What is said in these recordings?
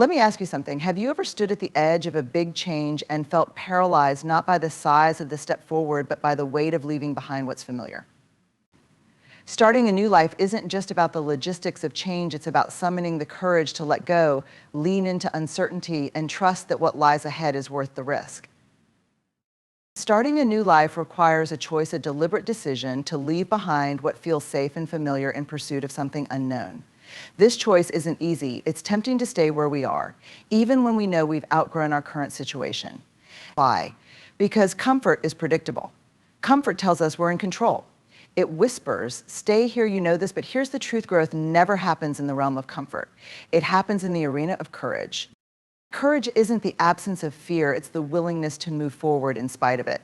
Let me ask you something. Have you ever stood at the edge of a big change and felt paralyzed not by the size of the step forward, but by the weight of leaving behind what's familiar? Starting a new life isn't just about the logistics of change, it's about summoning the courage to let go, lean into uncertainty, and trust that what lies ahead is worth the risk. Starting a new life requires a choice, a deliberate decision to leave behind what feels safe and familiar in pursuit of something unknown. This choice isn't easy. It's tempting to stay where we are, even when we know we've outgrown our current situation. Why? Because comfort is predictable. Comfort tells us we're in control. It whispers, stay here, you know this, but here's the truth: growth never happens in the realm of comfort. It happens in the arena of courage. Courage isn't the absence of fear, it's the willingness to move forward in spite of it.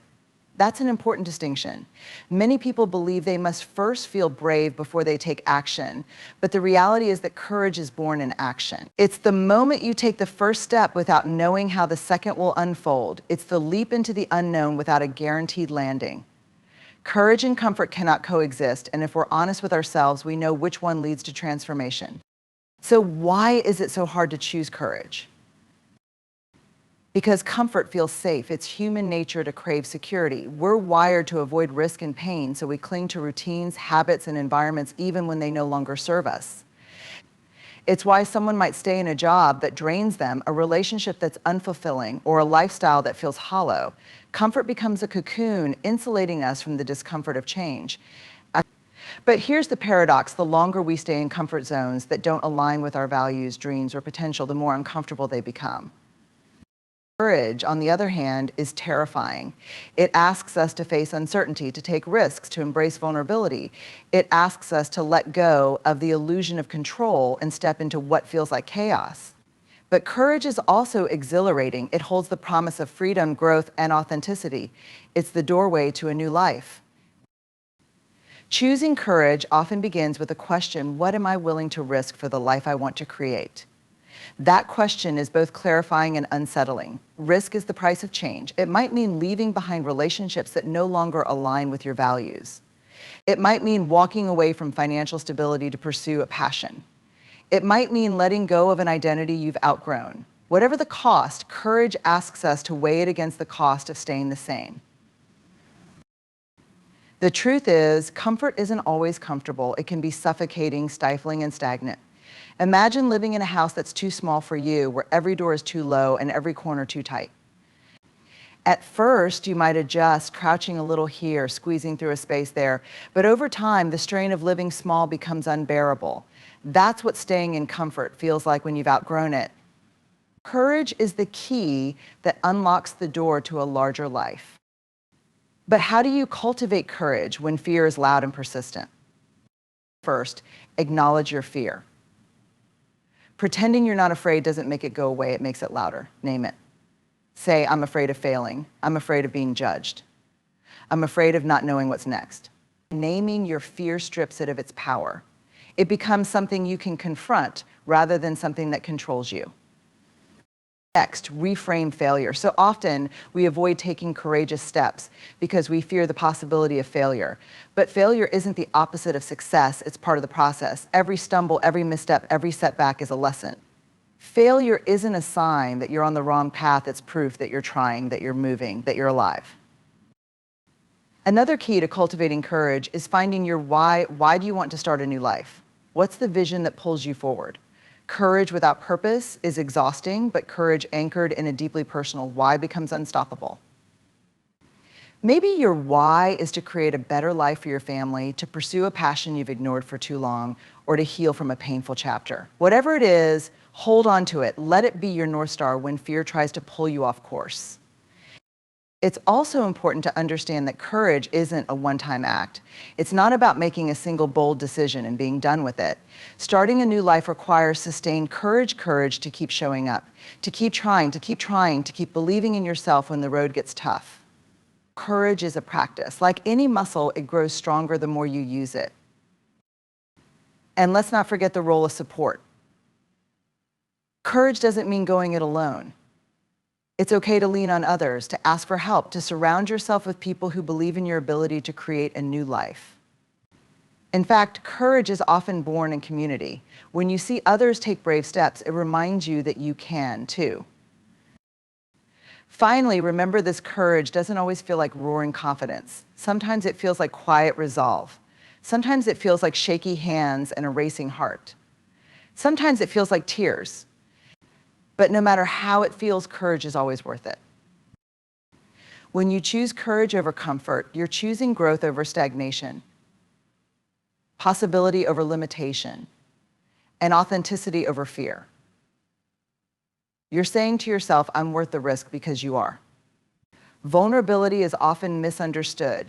That's an important distinction. Many people believe they must first feel brave before they take action, but the reality is that courage is born in action. It's the moment you take the first step without knowing how the second will unfold. It's the leap into the unknown without a guaranteed landing. Courage and comfort cannot coexist, and if we're honest with ourselves, we know which one leads to transformation. So why is it so hard to choose courage? Because comfort feels safe. It's human nature to crave security. We're wired to avoid risk and pain, so we cling to routines, habits, and environments even when they no longer serve us. It's why someone might stay in a job that drains them, a relationship that's unfulfilling, or a lifestyle that feels hollow. Comfort becomes a cocoon, insulating us from the discomfort of change. But here's the paradox: the longer we stay in comfort zones that don't align with our values, dreams, or potential, the more uncomfortable they become. Courage, on the other hand, is terrifying. It asks us to face uncertainty, to take risks, to embrace vulnerability. It asks us to let go of the illusion of control and step into what feels like chaos. But courage is also exhilarating. It holds the promise of freedom, growth, and authenticity. It's the doorway to a new life. Choosing courage often begins with the question, what am I willing to risk for the life I want to create? That question is both clarifying and unsettling. Risk is the price of change. It might mean leaving behind relationships that no longer align with your values. It might mean walking away from financial stability to pursue a passion. It might mean letting go of an identity you've outgrown. Whatever the cost, courage asks us to weigh it against the cost of staying the same. The truth is, comfort isn't always comfortable. It can be suffocating, stifling, and stagnant. Imagine living in a house that's too small for you, where every door is too low and every corner too tight. At first, you might adjust, crouching a little here, squeezing through a space there, but over time, the strain of living small becomes unbearable. That's what staying in comfort feels like when you've outgrown it. Courage is the key that unlocks the door to a larger life. But how do you cultivate courage when fear is loud and persistent? First, acknowledge your fear. Pretending you're not afraid doesn't make it go away, it makes it louder. Name it. Say, I'm afraid of failing. I'm afraid of being judged. I'm afraid of not knowing what's next. Naming your fear strips it of its power. It becomes something you can confront rather than something that controls you. Next, reframe failure. So often we avoid taking courageous steps because we fear the possibility of failure. But failure isn't the opposite of success, it's part of the process. Every stumble, every misstep, every setback is a lesson. Failure isn't a sign that you're on the wrong path, it's proof that you're trying, that you're moving, that you're alive. Another key to cultivating courage is finding your why. Why do you want to start a new life? What's the vision that pulls you forward? Courage without purpose is exhausting, but courage anchored in a deeply personal why becomes unstoppable. Maybe your why is to create a better life for your family, to pursue a passion you've ignored for too long, or to heal from a painful chapter. Whatever it is, hold on to it. Let it be your North Star when fear tries to pull you off course. It's also important to understand that courage isn't a one-time act. It's not about making a single bold decision and being done with it. Starting a new life requires sustained courage to keep showing up, to keep trying, to keep believing in yourself when the road gets tough. Courage is a practice. Like any muscle, it grows stronger the more you use it. And let's not forget the role of support. Courage doesn't mean going it alone. It's okay to lean on others, to ask for help, to surround yourself with people who believe in your ability to create a new life. In fact, courage is often born in community. When you see others take brave steps, it reminds you that you can too. Finally, remember this courage doesn't always feel like roaring confidence. Sometimes it feels like quiet resolve. Sometimes it feels like shaky hands and a racing heart. Sometimes it feels like tears. But no matter how it feels, courage is always worth it. When you choose courage over comfort, you're choosing growth over stagnation, possibility over limitation, and authenticity over fear. You're saying to yourself, I'm worth the risk because you are. Vulnerability is often misunderstood.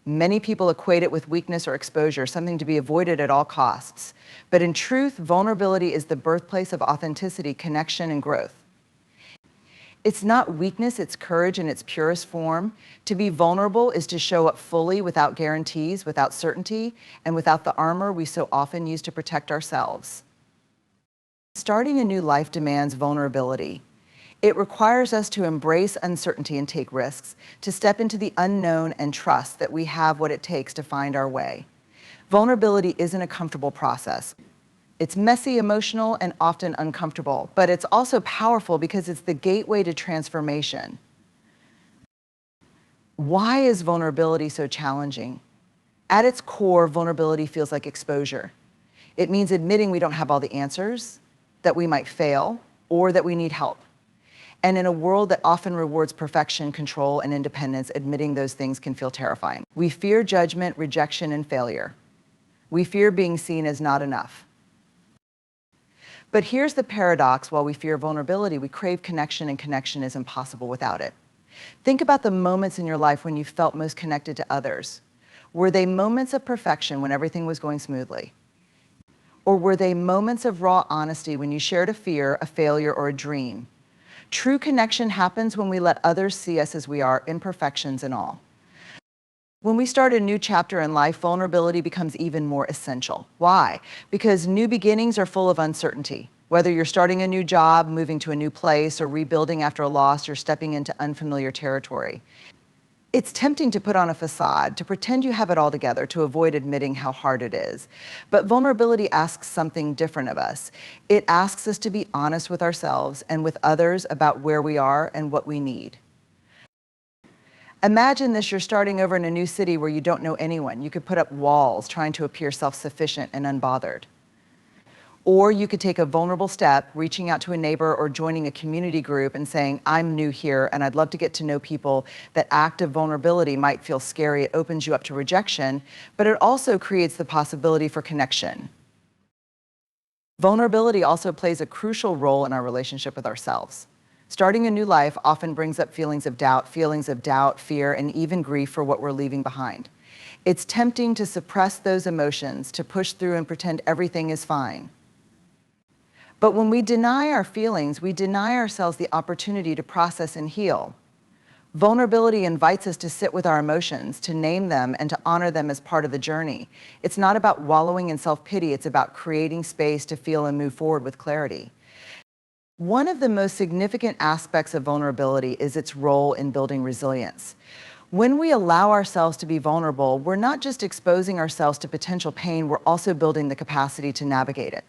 Many people equate it with weakness or exposure, something to be avoided at all costs. But in truth, vulnerability is the birthplace of authenticity, connection, and growth. It's not weakness, it's courage in its purest form. To be vulnerable is to show up fully without guarantees, without certainty, and without the armor we so often use to protect ourselves. Starting a new life demands vulnerability. It requires us to embrace uncertainty and take risks, to step into the unknown and trust that we have what it takes to find our way. Vulnerability isn't a comfortable process. It's messy, emotional, and often uncomfortable, but it's also powerful because it's the gateway to transformation. Why is vulnerability so challenging? At its core, vulnerability feels like exposure. It means admitting we don't have all the answers, that we might fail, or that we need help. And in a world that often rewards perfection, control, and independence, admitting those things can feel terrifying. We fear judgment, rejection, and failure. We fear being seen as not enough. But here's the paradox: while we fear vulnerability, we crave connection, and connection is impossible without it. Think about the moments in your life when you felt most connected to others. Were they moments of perfection when everything was going smoothly? Or were they moments of raw honesty when you shared a fear, a failure, or a dream? True connection happens when we let others see us as we are, imperfections and all. When we start a new chapter in life, vulnerability becomes even more essential. Why? Because new beginnings are full of uncertainty. Whether you're starting a new job, moving to a new place, or rebuilding after a loss, or stepping into unfamiliar territory. It's tempting to put on a facade, to pretend you have it all together, to avoid admitting how hard it is. But vulnerability asks something different of us. It asks us to be honest with ourselves and with others about where we are and what we need. Imagine this: you're starting over in a new city where you don't know anyone. You could put up walls trying to appear self-sufficient and unbothered. Or you could take a vulnerable step, reaching out to a neighbor or joining a community group and saying, I'm new here and I'd love to get to know people. That act of vulnerability might feel scary. It opens you up to rejection, but it also creates the possibility for connection. Vulnerability also plays a crucial role in our relationship with ourselves. Starting a new life often brings up feelings of doubt, fear, and even grief for what we're leaving behind. It's tempting to suppress those emotions, to push through and pretend everything is fine. But when we deny our feelings, we deny ourselves the opportunity to process and heal. Vulnerability invites us to sit with our emotions, to name them, and to honor them as part of the journey. It's not about wallowing in self-pity, it's about creating space to feel and move forward with clarity. One of the most significant aspects of vulnerability is its role in building resilience. When we allow ourselves to be vulnerable, we're not just exposing ourselves to potential pain, we're also building the capacity to navigate it.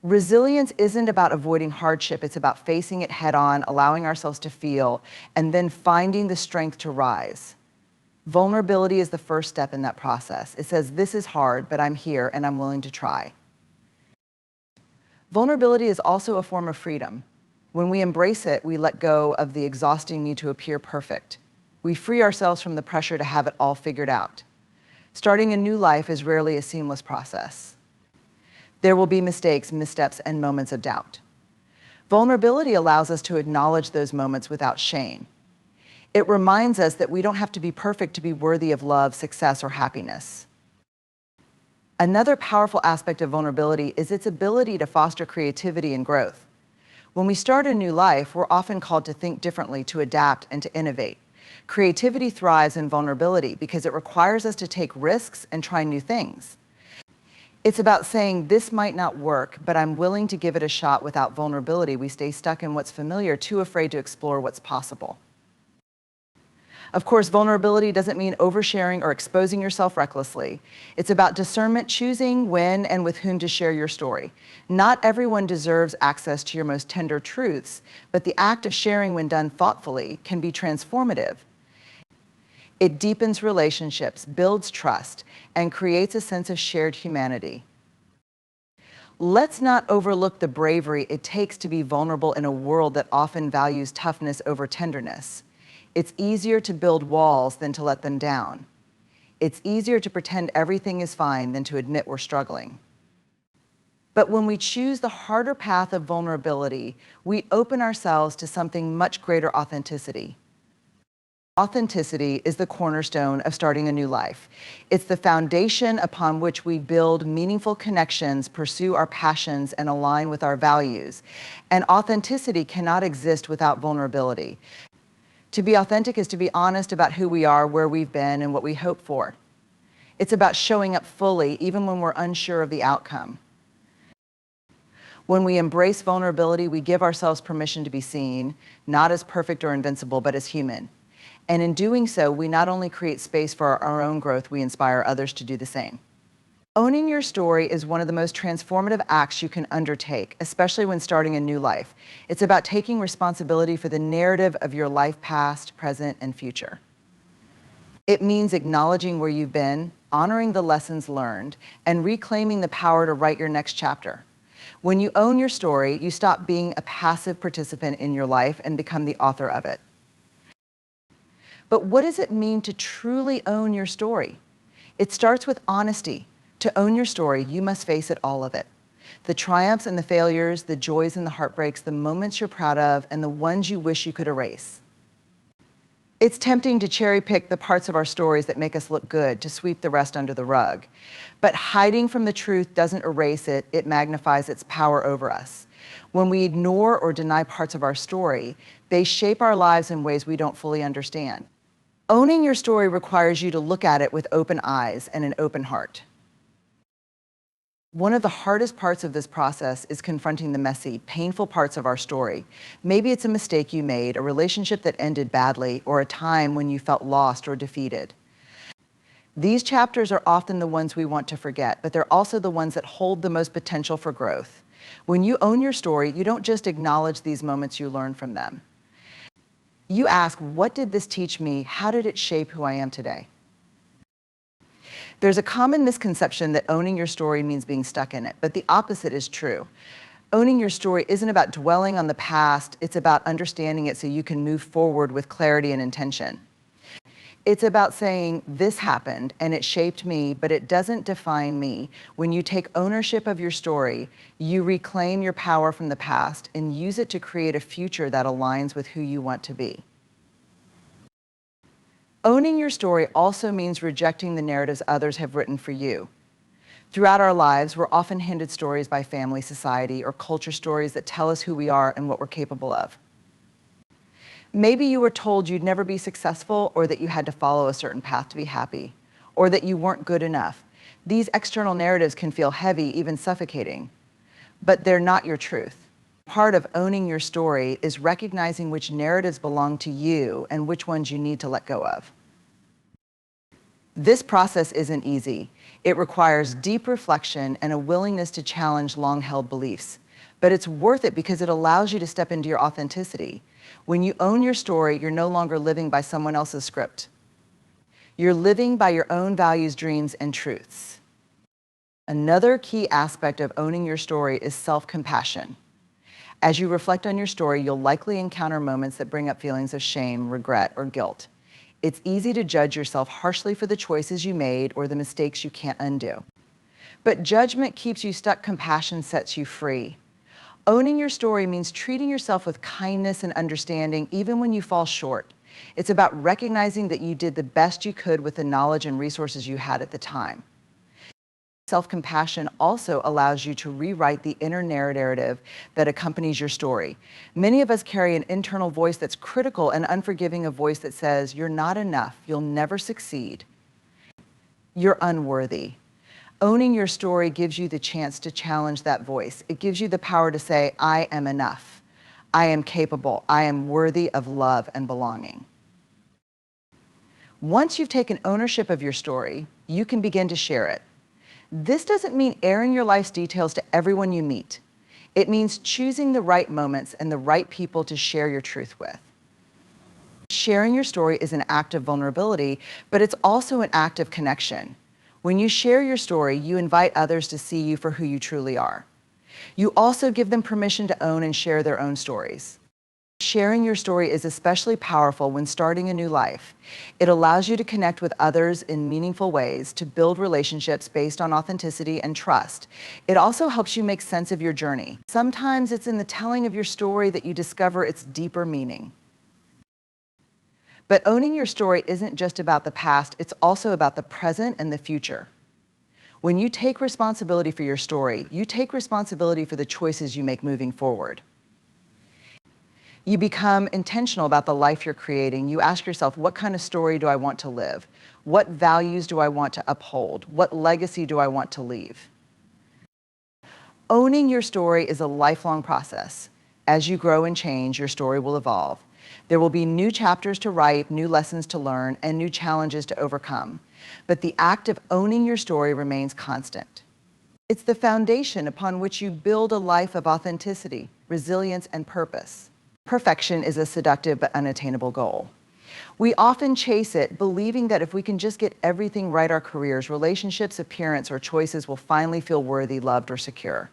Resilience isn't about avoiding hardship, it's about facing it head on, allowing ourselves to feel, and then finding the strength to rise. Vulnerability is the first step in that process. It says, this is hard, but I'm here and I'm willing to try. Vulnerability is also a form of freedom. When we embrace it, we let go of the exhausting need to appear perfect. We free ourselves from the pressure to have it all figured out. Starting a new life is rarely a seamless process. There will be mistakes, missteps, and moments of doubt. Vulnerability allows us to acknowledge those moments without shame. It reminds us that we don't have to be perfect to be worthy of love, success, or happiness. Another powerful aspect of vulnerability is its ability to foster creativity and growth. When we start a new life, we're often called to think differently, to adapt, and to innovate. Creativity thrives in vulnerability because it requires us to take risks and try new things. It's about saying, this might not work, but I'm willing to give it a shot. Without vulnerability, we stay stuck in what's familiar, too afraid to explore what's possible. Of course, vulnerability doesn't mean oversharing or exposing yourself recklessly. It's about discernment, choosing when and with whom to share your story. Not everyone deserves access to your most tender truths, but the act of sharing when done thoughtfully can be transformative. It deepens relationships, builds trust, and creates a sense of shared humanity. Let's not overlook the bravery it takes to be vulnerable in a world that often values toughness over tenderness. It's easier to build walls than to let them down. It's easier to pretend everything is fine than to admit we're struggling. But when we choose the harder path of vulnerability, we open ourselves to something much greater: authenticity. Authenticity is the cornerstone of starting a new life. It's the foundation upon which we build meaningful connections, pursue our passions, and align with our values. And authenticity cannot exist without vulnerability. To be authentic is to be honest about who we are, where we've been, and what we hope for. It's about showing up fully, even when we're unsure of the outcome. When we embrace vulnerability, we give ourselves permission to be seen, not as perfect or invincible, but as human. And in doing so, we not only create space for our own growth, we inspire others to do the same. Owning your story is one of the most transformative acts you can undertake, especially when starting a new life. It's about taking responsibility for the narrative of your life, past, present, and future. It means acknowledging where you've been, honoring the lessons learned, and reclaiming the power to write your next chapter. When you own your story, you stop being a passive participant in your life and become the author of it. But what does it mean to truly own your story? It starts with honesty. To own your story, you must face it, all of it. The triumphs and the failures, the joys and the heartbreaks, the moments you're proud of, and the ones you wish you could erase. It's tempting to cherry pick the parts of our stories that make us look good, to sweep the rest under the rug. But hiding from the truth doesn't erase it, it magnifies its power over us. When we ignore or deny parts of our story, they shape our lives in ways we don't fully understand. Owning your story requires you to look at it with open eyes and an open heart. One of the hardest parts of this process is confronting the messy, painful parts of our story. Maybe it's a mistake you made, a relationship that ended badly, or a time when you felt lost or defeated. These chapters are often the ones we want to forget, but they're also the ones that hold the most potential for growth. When you own your story, you don't just acknowledge these moments, you learn from them. You ask, what did this teach me? How did it shape who I am today? There's a common misconception that owning your story means being stuck in it, but the opposite is true. Owning your story isn't about dwelling on the past, it's about understanding it so you can move forward with clarity and intention. It's about saying, this happened and it shaped me, but it doesn't define me. When you take ownership of your story, you reclaim your power from the past and use it to create a future that aligns with who you want to be. Owning your story also means rejecting the narratives others have written for you. Throughout our lives, we're often handed stories by family, society, or culture, stories that tell us who we are and what we're capable of. Maybe you were told you'd never be successful, or that you had to follow a certain path to be happy, or that you weren't good enough. These external narratives can feel heavy, even suffocating, but they're not your truth. Part of owning your story is recognizing which narratives belong to you and which ones you need to let go of. This process isn't easy. It requires deep reflection and a willingness to challenge long-held beliefs. But it's worth it because it allows you to step into your authenticity. When you own your story, you're no longer living by someone else's script. You're living by your own values, dreams, and truths. Another key aspect of owning your story is self-compassion. As you reflect on your story, you'll likely encounter moments that bring up feelings of shame, regret, or guilt. It's easy to judge yourself harshly for the choices you made or the mistakes you can't undo. But judgment keeps you stuck, compassion sets you free. Owning your story means treating yourself with kindness and understanding even when you fall short. It's about recognizing that you did the best you could with the knowledge and resources you had at the time. Self-compassion also allows you to rewrite the inner narrative that accompanies your story. Many of us carry an internal voice that's critical and unforgiving, a voice that says, you're not enough, you'll never succeed, you're unworthy. Owning your story gives you the chance to challenge that voice. It gives you the power to say, I am enough, I am capable, I am worthy of love and belonging. Once you've taken ownership of your story, you can begin to share it. This doesn't mean airing your life's details to everyone you meet. It means choosing the right moments and the right people to share your truth with. Sharing your story is an act of vulnerability, but it's also an act of connection. When you share your story, you invite others to see you for who you truly are. You also give them permission to own and share their own stories. Sharing your story is especially powerful when starting a new life. It allows you to connect with others in meaningful ways, to build relationships based on authenticity and trust. It also helps you make sense of your journey. Sometimes it's in the telling of your story that you discover its deeper meaning. But owning your story isn't just about the past, it's also about the present and the future. When you take responsibility for your story, you take responsibility for the choices you make moving forward. You become intentional about the life you're creating. You ask yourself, what kind of story do I want to live? What values do I want to uphold? What legacy do I want to leave? Owning your story is a lifelong process. As you grow and change, your story will evolve. There will be new chapters to write, new lessons to learn, and new challenges to overcome. But the act of owning your story remains constant. It's the foundation upon which you build a life of authenticity, resilience, and purpose. Perfection is a seductive but unattainable goal. We often chase it, believing that if we can just get everything right, our careers, relationships, appearance, or choices will finally feel worthy, loved, or secure.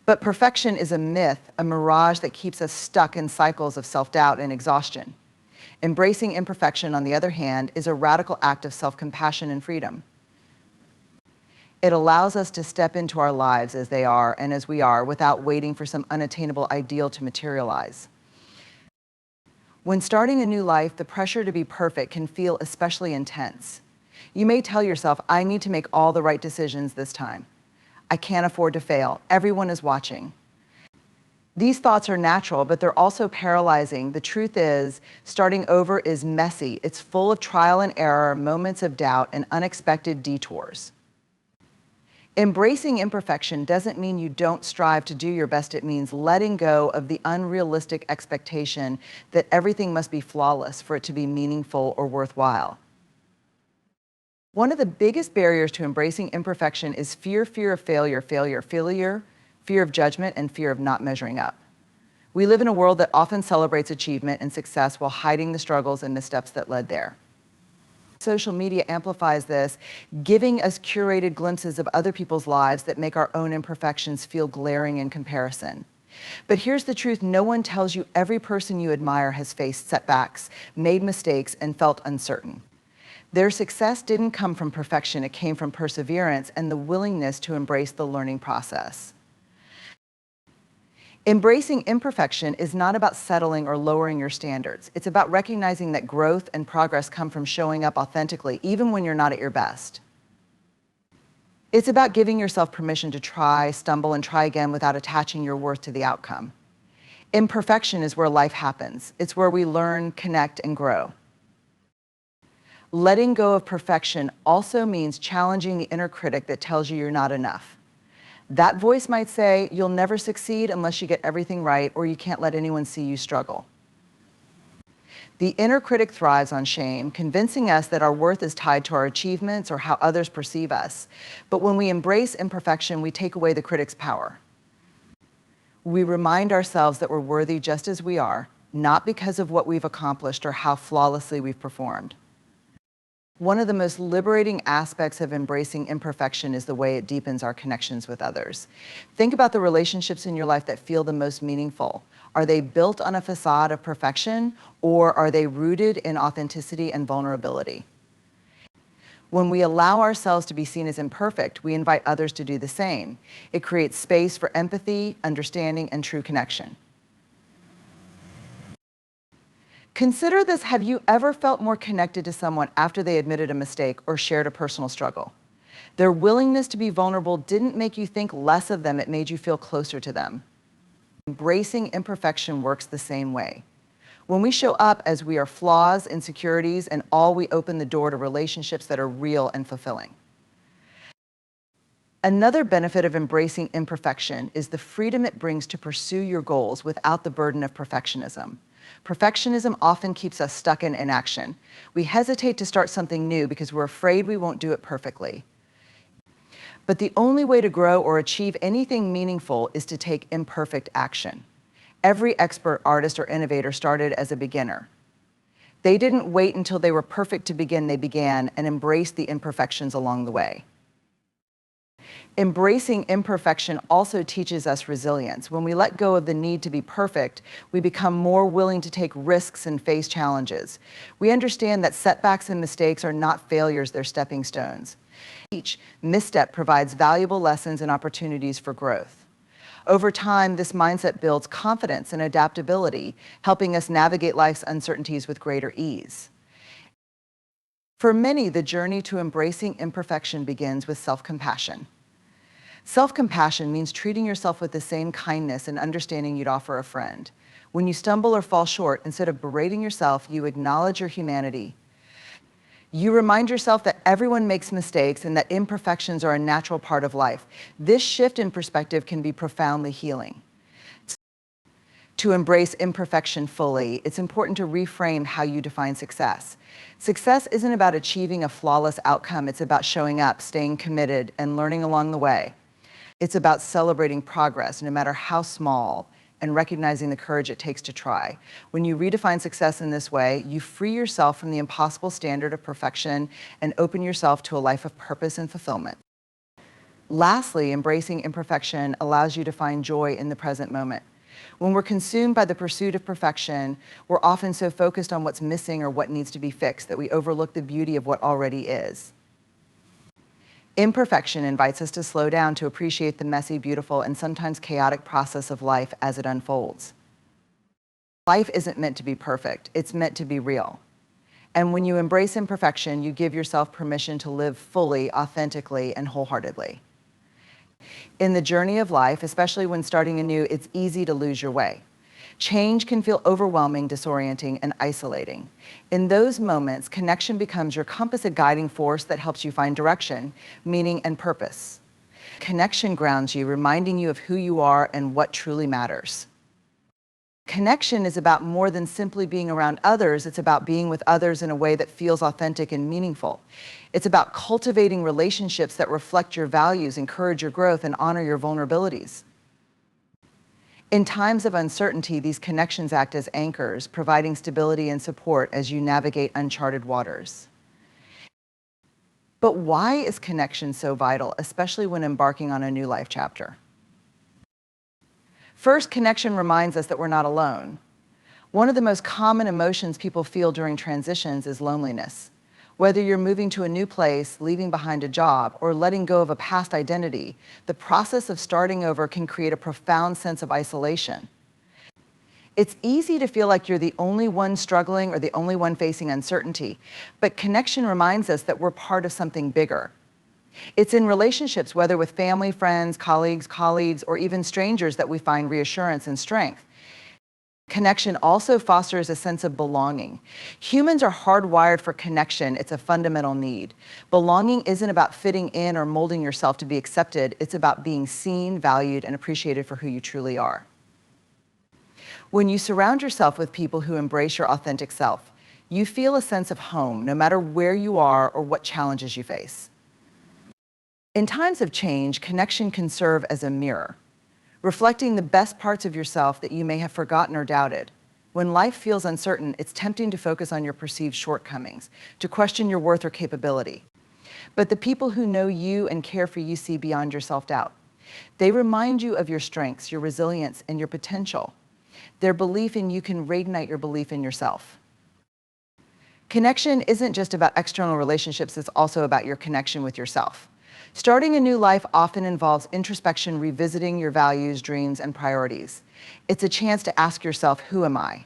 But perfection is a myth, a mirage that keeps us stuck in cycles of self-doubt and exhaustion. Embracing imperfection, on the other hand, is a radical act of self-compassion and freedom. It allows us to step into our lives as they are and as we are without waiting for some unattainable ideal to materialize. When starting a new life, the pressure to be perfect can feel especially intense. You may tell yourself, I need to make all the right decisions this time. I can't afford to fail. Everyone is watching. These thoughts are natural, but they're also paralyzing. The truth is, starting over is messy. It's full of trial and error, moments of doubt, and unexpected detours. Embracing imperfection doesn't mean you don't strive to do your best. It means letting go of the unrealistic expectation that everything must be flawless for it to be meaningful or worthwhile. One of the biggest barriers to embracing imperfection is fear of failure, fear of judgment, and fear of not measuring up. We live in a world that often celebrates achievement and success while hiding the struggles and missteps that led there. Social media amplifies this, giving us curated glimpses of other people's lives that make our own imperfections feel glaring in comparison. But here's the truth, no one tells you every person you admire has faced setbacks, made mistakes, and felt uncertain. Their success didn't come from perfection, it came from perseverance and the willingness to embrace the learning process. Embracing imperfection is not about settling or lowering your standards. It's about recognizing that growth and progress come from showing up authentically, even when you're not at your best. It's about giving yourself permission to try, stumble, and try again without attaching your worth to the outcome. Imperfection is where life happens. It's where we learn, connect, and grow. Letting go of perfection also means challenging the inner critic that tells you you're not enough. That voice might say, you'll never succeed unless you get everything right, or you can't let anyone see you struggle. The inner critic thrives on shame, convincing us that our worth is tied to our achievements or how others perceive us. But when we embrace imperfection, we take away the critic's power. We remind ourselves that we're worthy just as we are, not because of what we've accomplished or how flawlessly we've performed. One of the most liberating aspects of embracing imperfection is the way it deepens our connections with others. Think about the relationships in your life that feel the most meaningful. Are they built on a facade of perfection, or are they rooted in authenticity and vulnerability? When we allow ourselves to be seen as imperfect, we invite others to do the same. It creates space for empathy, understanding, and true connection. Consider this, have you ever felt more connected to someone after they admitted a mistake or shared a personal struggle? Their willingness to be vulnerable didn't make you think less of them, it made you feel closer to them. Embracing imperfection works the same way. When we show up as we are, flaws, insecurities, and all, we open the door to relationships that are real and fulfilling. Another benefit of embracing imperfection is the freedom it brings to pursue your goals without the burden of perfectionism. Perfectionism often keeps us stuck in inaction. We hesitate to start something new because we're afraid we won't do it perfectly. But the only way to grow or achieve anything meaningful is to take imperfect action. Every expert, artist, or innovator started as a beginner. They didn't wait until they were perfect to begin, they began and embraced the imperfections along the way. Embracing imperfection also teaches us resilience. When we let go of the need to be perfect, we become more willing to take risks and face challenges. We understand that setbacks and mistakes are not failures, they're stepping stones. Each misstep provides valuable lessons and opportunities for growth. Over time, this mindset builds confidence and adaptability, helping us navigate life's uncertainties with greater ease. For many, the journey to embracing imperfection begins with self-compassion. Self-compassion means treating yourself with the same kindness and understanding you'd offer a friend. When you stumble or fall short, instead of berating yourself, you acknowledge your humanity. You remind yourself that everyone makes mistakes and that imperfections are a natural part of life. This shift in perspective can be profoundly healing. To embrace imperfection fully, it's important to reframe how you define success. Success isn't about achieving a flawless outcome, it's about showing up, staying committed, and learning along the way. It's about celebrating progress, no matter how small, and recognizing the courage it takes to try. When you redefine success in this way, you free yourself from the impossible standard of perfection and open yourself to a life of purpose and fulfillment. Lastly, embracing imperfection allows you to find joy in the present moment. When we're consumed by the pursuit of perfection, we're often so focused on what's missing or what needs to be fixed that we overlook the beauty of what already is. Imperfection invites us to slow down to appreciate the messy, beautiful, and sometimes chaotic process of life as it unfolds. Life isn't meant to be perfect, it's meant to be real. And when you embrace imperfection, you give yourself permission to live fully, authentically, and wholeheartedly. In the journey of life, especially when starting anew, it's easy to lose your way. Change can feel overwhelming, disorienting, and isolating. In those moments, connection becomes your compass, a guiding force that helps you find direction, meaning, and purpose. Connection grounds you, reminding you of who you are and what truly matters. Connection is about more than simply being around others. It's about being with others in a way that feels authentic and meaningful. It's about cultivating relationships that reflect your values, encourage your growth, and honor your vulnerabilities. In times of uncertainty, these connections act as anchors, providing stability and support as you navigate uncharted waters. But why is connection so vital, especially when embarking on a new life chapter? First, connection reminds us that we're not alone. One of the most common emotions people feel during transitions is loneliness. Whether you're moving to a new place, leaving behind a job, or letting go of a past identity, the process of starting over can create a profound sense of isolation. It's easy to feel like you're the only one struggling or the only one facing uncertainty, but connection reminds us that we're part of something bigger. It's in relationships, whether with family, friends, colleagues, or even strangers, that we find reassurance and strength. Connection also fosters a sense of belonging. Humans are hardwired for connection. It's a fundamental need. Belonging isn't about fitting in or molding yourself to be accepted. It's about being seen, valued, and appreciated for who you truly are. When you surround yourself with people who embrace your authentic self, you feel a sense of home, no matter where you are or what challenges you face. In times of change, connection can serve as a mirror, reflecting the best parts of yourself that you may have forgotten or doubted. When life feels uncertain, it's tempting to focus on your perceived shortcomings, to question your worth or capability. But the people who know you and care for you see beyond your self-doubt. They remind you of your strengths, your resilience, and your potential. Their belief in you can reignite your belief in yourself. Connection isn't just about external relationships, it's also about your connection with yourself. Starting a new life often involves introspection, revisiting your values, dreams, and priorities. It's a chance to ask yourself, who am I?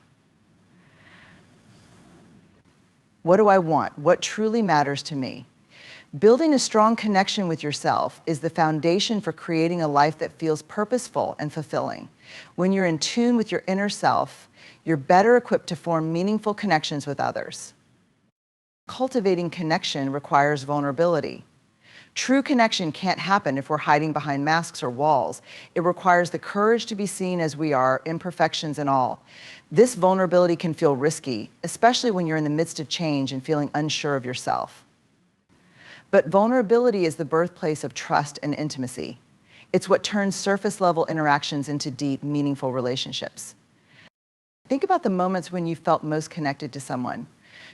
What do I want? What truly matters to me? Building a strong connection with yourself is the foundation for creating a life that feels purposeful and fulfilling. When you're in tune with your inner self, you're better equipped to form meaningful connections with others. Cultivating connection requires vulnerability. True connection can't happen if we're hiding behind masks or walls. It requires the courage to be seen as we are, imperfections and all. This vulnerability can feel risky, especially when you're in the midst of change and feeling unsure of yourself. But vulnerability is the birthplace of trust and intimacy. It's what turns surface-level interactions into deep, meaningful relationships. Think about the moments when you felt most connected to someone.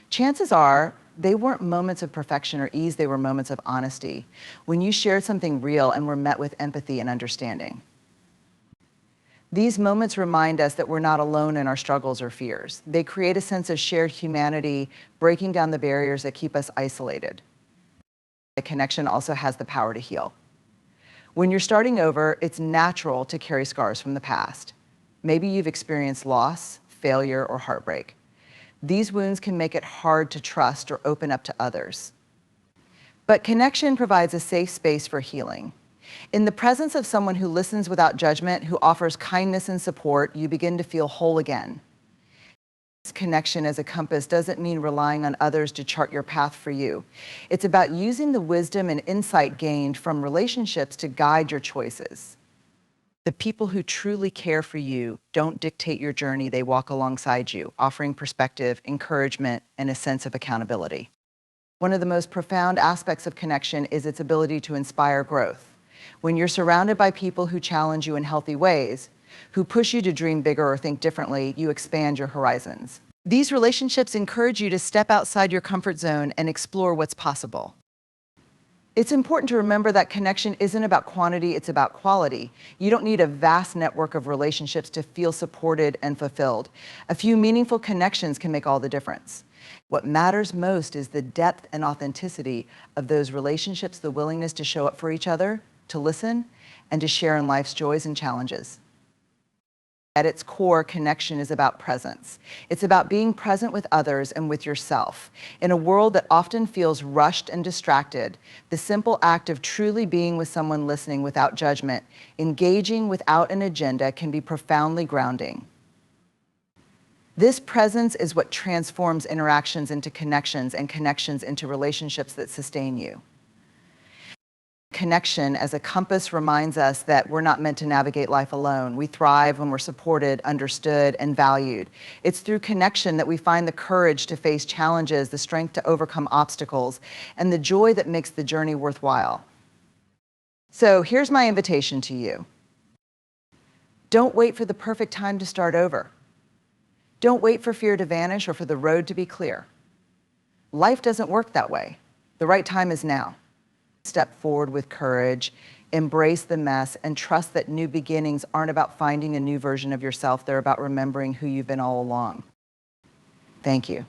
Chances are, they weren't moments of perfection or ease, they were moments of honesty, when you shared something real and were met with empathy and understanding. These moments remind us that we're not alone in our struggles or fears. They create a sense of shared humanity, breaking down the barriers that keep us isolated. The connection also has the power to heal. When you're starting over, it's natural to carry scars from the past. Maybe you've experienced loss, failure, or heartbreak. These wounds can make it hard to trust or open up to others. But connection provides a safe space for healing. In the presence of someone who listens without judgment, who offers kindness and support, you begin to feel whole again. This connection as a compass doesn't mean relying on others to chart your path for you. It's about using the wisdom and insight gained from relationships to guide your choices. The people who truly care for you don't dictate your journey, they walk alongside you, offering perspective, encouragement, and a sense of accountability. One of the most profound aspects of connection is its ability to inspire growth. When you're surrounded by people who challenge you in healthy ways, who push you to dream bigger or think differently, you expand your horizons. These relationships encourage you to step outside your comfort zone and explore what's possible. It's important to remember that connection isn't about quantity, it's about quality. You don't need a vast network of relationships to feel supported and fulfilled. A few meaningful connections can make all the difference. What matters most is the depth and authenticity of those relationships, the willingness to show up for each other, to listen, and to share in life's joys and challenges. At its core, connection is about presence. It's about being present with others and with yourself. In a world that often feels rushed and distracted, the simple act of truly being with someone, listening without judgment, engaging without an agenda, can be profoundly grounding. This presence is what transforms interactions into connections and connections into relationships that sustain you. Connection as a compass reminds us that we're not meant to navigate life alone. We thrive when we're supported, understood, and valued. It's through connection that we find the courage to face challenges, the strength to overcome obstacles, and the joy that makes the journey worthwhile. So here's my invitation to you. Don't wait for the perfect time to start over. Don't wait for fear to vanish or for the road to be clear. Life doesn't work that way. The right time is now. Step forward with courage, embrace the mess, and trust that new beginnings aren't about finding a new version of yourself. They're about remembering who you've been all along. Thank you.